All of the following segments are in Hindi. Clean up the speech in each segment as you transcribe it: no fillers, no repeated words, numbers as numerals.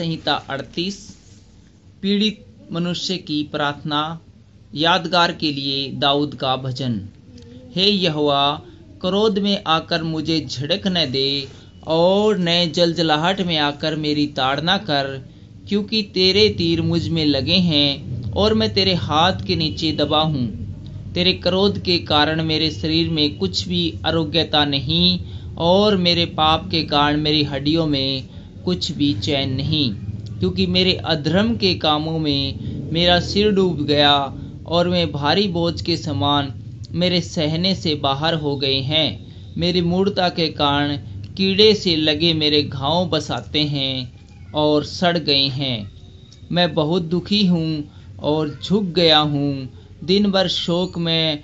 संहिता 38। पीड़ित मनुष्य की प्रार्थना। यादगार के लिए दाऊद का भजन। हे यहोवा, क्रोध में आकर मुझे झिड़क न दे और न जलजलाहट में आकर मेरी ताड़ना कर, क्योंकि तेरे तीर मुझ में लगे हैं और मैं तेरे हाथ के नीचे दबा हूँ। तेरे क्रोध के कारण मेरे शरीर में कुछ भी आरोग्यता नहीं और मेरे पाप के कारण मेरी हड्डियों में कुछ भी चैन नहीं, क्योंकि मेरे अधर्म के कामों में मेरा सिर डूब गया और मैं भारी बोझ के समान मेरे सहने से बाहर हो गए हैं। मेरी मूढ़ता के कारण कीड़े से लगे मेरे घाव बसाते हैं और सड़ गए हैं। मैं बहुत दुखी हूँ और झुक गया हूँ। दिन भर शोक में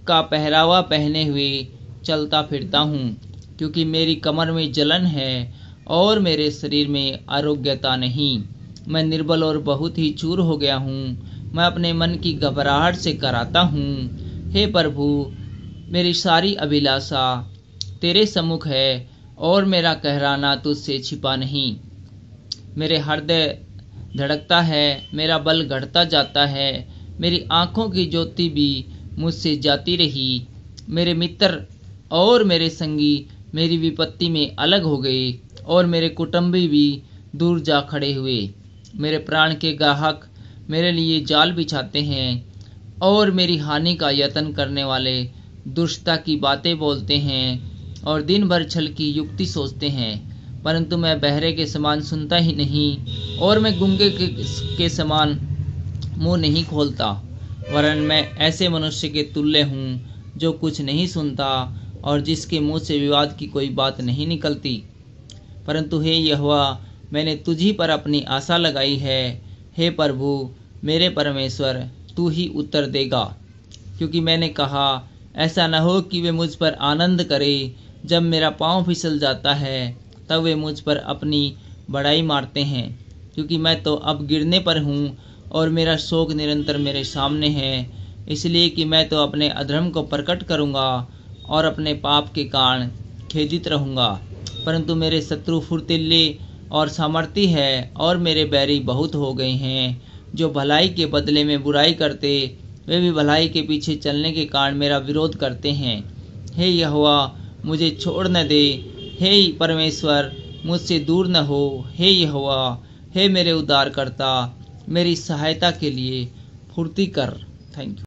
का पहरावा पहने हुए चलता फिरता हूँ, क्योंकि मेरी कमर में जलन है और मेरे शरीर में आरोग्यता नहीं। मैं निर्बल और बहुत ही चूर हो गया हूँ। मैं अपने मन की घबराहट से कराता हूँ। हे प्रभु, मेरी सारी अभिलाषा तेरे सम्मुख है और मेरा कहराना तुझसे छिपा नहीं। मेरे हृदय धड़कता है, मेरा बल घटता जाता है। मेरी आँखों की ज्योति भी मुझसे जाती रही। मेरे मित्र और मेरे संगी मेरी विपत्ति में अलग हो गए और मेरे कुटुंबी भी दूर जा खड़े हुए। मेरे प्राण के ग्राहक मेरे लिए जाल बिछाते हैं और मेरी हानि का यत्न करने वाले दुष्टता की बातें बोलते हैं और दिन भर छल की युक्ति सोचते हैं। परंतु मैं बहरे के समान सुनता ही नहीं और मैं गूंगे के समान मुंह नहीं खोलता, वरन मैं ऐसे मनुष्य के तुल्य हूँ जो कुछ नहीं सुनता और जिसके मुंह से विवाद की कोई बात नहीं निकलती। परंतु हे यहोवा, मैंने तुझी पर अपनी आशा लगाई है। हे प्रभु मेरे परमेश्वर, तू ही उत्तर देगा, क्योंकि मैंने कहा ऐसा न हो कि वे मुझ पर आनंद करे। जब मेरा पाँव फिसल जाता है तब वे मुझ पर अपनी बड़ाई मारते हैं, क्योंकि मैं तो अब गिरने पर हूँ और मेरा शोक निरंतर मेरे सामने है। इसलिए कि मैं तो अपने अधर्म को प्रकट करूँगा और अपने पाप के कारण खेदित रहूँगा। परंतु मेरे शत्रु फुर्तीले और सामर्थी है और मेरे बैरी बहुत हो गए हैं, जो भलाई के बदले में बुराई करते, वे भी भलाई के पीछे चलने के कारण मेरा विरोध करते हैं। हे यहोवा, मुझे छोड़ न दे। हे परमेश्वर, मुझसे दूर न हो। हे यहोवा, हे मेरे उद्धारकर्ता, मेरी सहायता के लिए फुर्ती कर। Thank you.